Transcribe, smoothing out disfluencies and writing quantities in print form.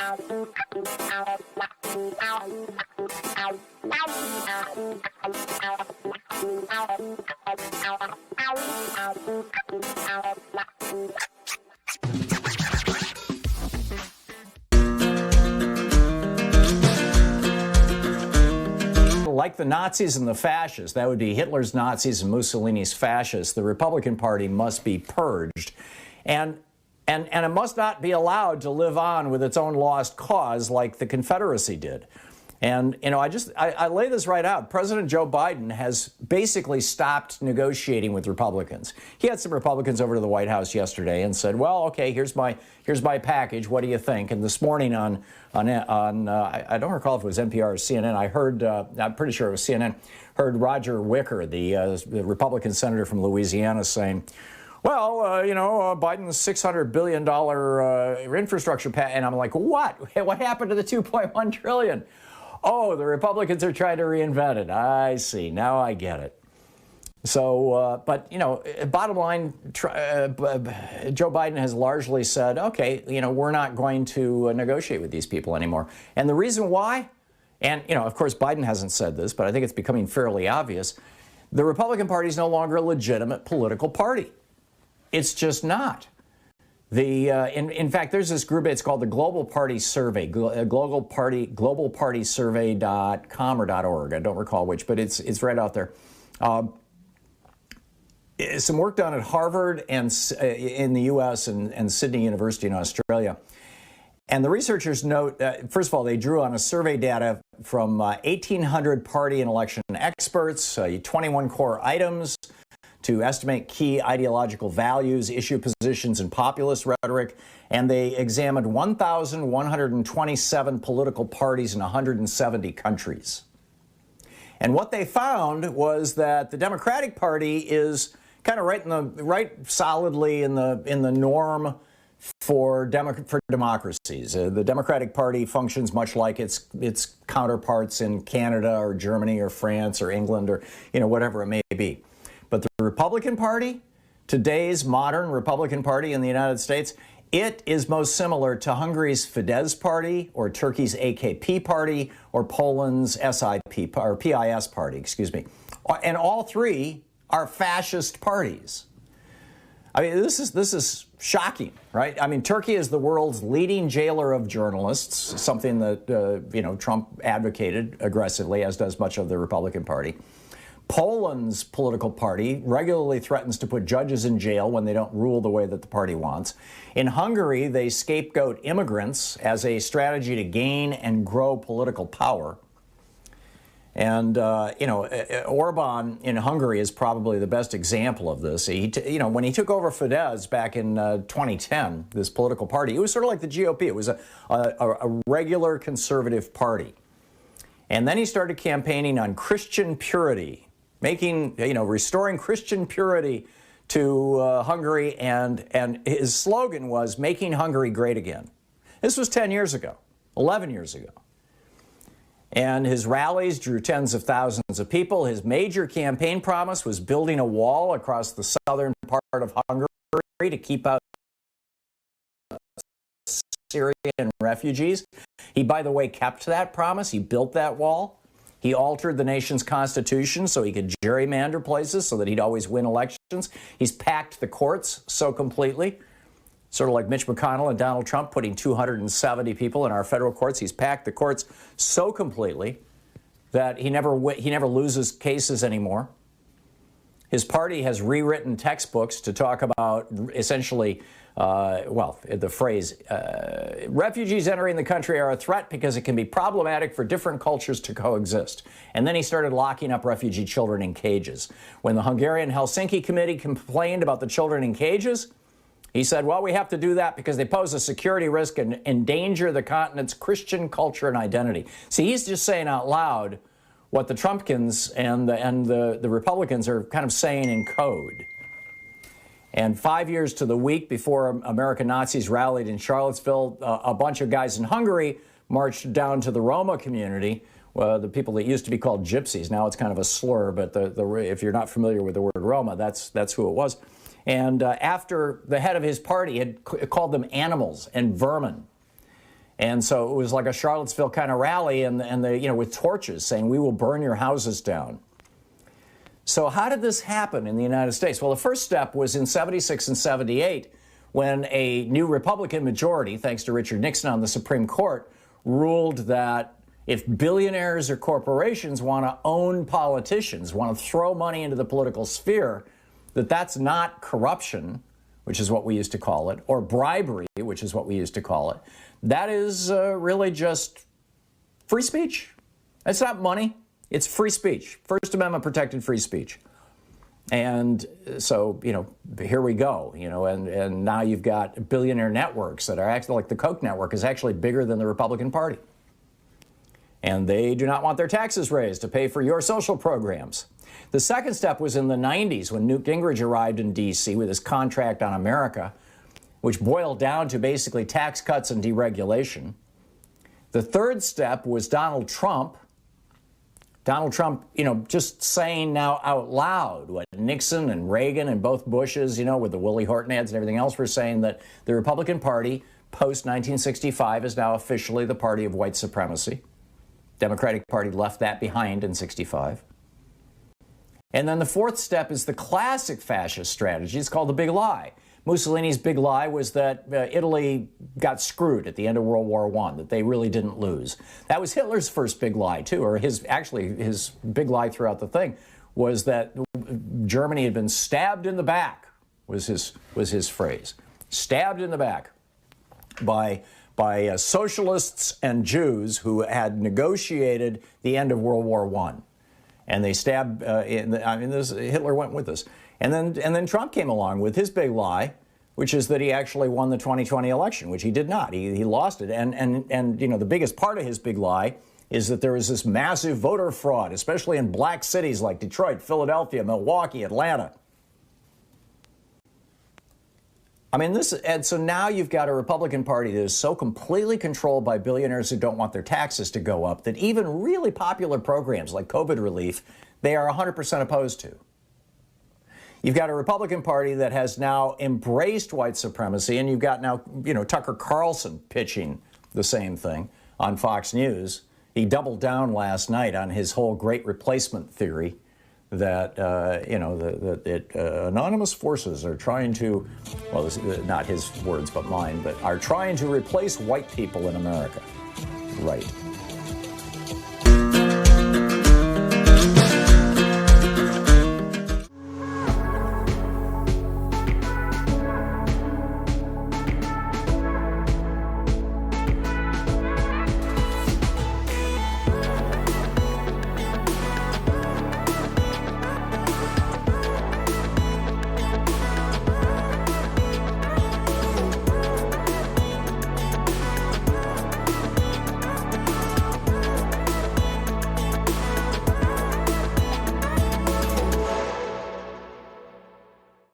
Like the Nazis and the fascists, that would be Hitler's Nazis and Mussolini's fascists, the Republican Party must be purged. And it must not be allowed to live on with its own lost cause like the Confederacy did. And, you know, I lay this right out. President Joe Biden has basically stopped negotiating with Republicans. He had some Republicans over to the White House yesterday and said, well, okay, here's my package. What do you think? And this morning on I don't recall if it was NPR or CNN, I heard, I'm pretty sure it was CNN, heard Roger Wicker, the Republican senator from Louisiana, saying, well, you know, Biden's $600 billion infrastructure package. And I'm like, what? What happened to the $2.1 trillion? Oh, the Republicans are trying to reinvent it. I see. Now I get it. So, but, you know, bottom line, Joe Biden has largely said, okay, you know, we're not going to negotiate with these people anymore. And the reason why, and, you know, of course, Biden hasn't said this, but I think it's becoming fairly obvious, the Republican Party is no longer a legitimate political party. It's just not. In fact, there's this group, it's called the Global Party Survey, globalpartysurvey.com or .org. I don't recall which, but it's right out there. Some work done at Harvard and in the U.S. and Sydney University in Australia. And the researchers note, first of all, they drew on a survey data from 1,800 party and election experts, 21 core items, to estimate key ideological values, issue positions, and populist rhetoric. And they examined 1,127 political parties in 170 countries. And what they found was that the Democratic Party is kind of right solidly in the norm for democracies. The Democratic Party functions much like its counterparts in Canada or Germany or France or England or, you know, whatever it may be. But the Republican Party, today's modern Republican Party in the United States, it is most similar to Hungary's Fidesz party or Turkey's AKP party or Poland's SIP or PIS party, excuse me. And all three are fascist parties. I mean, this is shocking, right? I mean, Turkey is the world's leading jailer of journalists, something that, you know, Trump advocated aggressively, as does much of the Republican Party. Poland's political party regularly threatens to put judges in jail when they don't rule the way that the party wants. In Hungary, they scapegoat immigrants as a strategy to gain and grow political power. And, you know, Orban in Hungary is probably the best example of this. You know, when he took over Fidesz back in 2010, this political party, it was sort of like the GOP. It was a regular conservative party. And then he started campaigning on Christian purity, restoring Christian purity to Hungary, and his slogan was making Hungary great again. This was 10 years ago, 11 years ago. And his rallies drew tens of thousands of people. His major campaign promise was building a wall across the southern part of Hungary to keep out Syrian refugees. He, by the way, kept that promise. He built that wall. He altered the nation's constitution so he could gerrymander places so that he'd always win elections. He's packed the courts so completely, sort of like Mitch McConnell and Donald Trump putting 270 people in our federal courts. He's packed the courts so completely that he never loses cases anymore. His party has rewritten textbooks to talk about essentially, the phrase, refugees entering the country are a threat because it can be problematic for different cultures to coexist. And then he started locking up refugee children in cages. When the Hungarian Helsinki Committee complained about the children in cages, he said, well, we have to do that because they pose a security risk and endanger the continent's Christian culture and identity. See, he's just saying out loud what the Trumpkins and the Republicans are kind of saying in code. And 5 years to the week before American Nazis rallied in Charlottesville, a bunch of guys in Hungary marched down to the Roma community, the people that used to be called gypsies. Now it's kind of a slur, but if you're not familiar with the word Roma, that's who it was. And after the head of his party had called them animals and vermin, And so it was like a Charlottesville kind of rally, and they, with torches saying, "We will burn your houses down." So how did this happen in the United States? Well, the first step was in 76 and 78, when a new Republican majority, thanks to Richard Nixon on the Supreme Court, ruled that if billionaires or corporations want to own politicians, want to throw money into the political sphere, that's not corruption, which is what we used to call it, or bribery, which is what we used to call it. That is really just free speech. It's not money. It's free speech. First Amendment protected free speech. And so, here we go, and now you've got billionaire networks that are actually, like the Koch network is actually bigger than the Republican Party. And they do not want their taxes raised to pay for your social programs. The second step was in the 90s when Newt Gingrich arrived in D.C. with his contract on America, which boiled down to basically tax cuts and deregulation. The third step was Donald Trump. Just saying now out loud what Nixon and Reagan and both Bushes, with the Willie Horton ads and everything else, were saying, that the Republican Party post-1965 is now officially the party of white supremacy. Democratic Party left that behind in 65. And then the fourth step is the classic fascist strategy. It's called the big lie. Mussolini's big lie was that Italy got screwed at the end of World War I, that they really didn't lose. That was Hitler's first big lie, too, or his big lie throughout the thing was that Germany had been stabbed in the back, was his phrase. Stabbed in the back by socialists and Jews who had negotiated the end of World War I. And they stabbed, Hitler went with this. And then Trump came along with his big lie, which is that he actually won the 2020 election, which he did not. He lost it. And the biggest part of his big lie is that there was this massive voter fraud, especially in black cities like Detroit, Philadelphia, Milwaukee, Atlanta. And so now you've got a Republican Party that is so completely controlled by billionaires who don't want their taxes to go up that even really popular programs like COVID relief, they are 100% opposed to. You've got a Republican Party that has now embraced white supremacy, and you've got now, Tucker Carlson pitching the same thing on Fox News. He doubled down last night on his whole great replacement theory that, anonymous forces are trying to, well, this is not his words but mine, but are trying to replace white people in America. Right.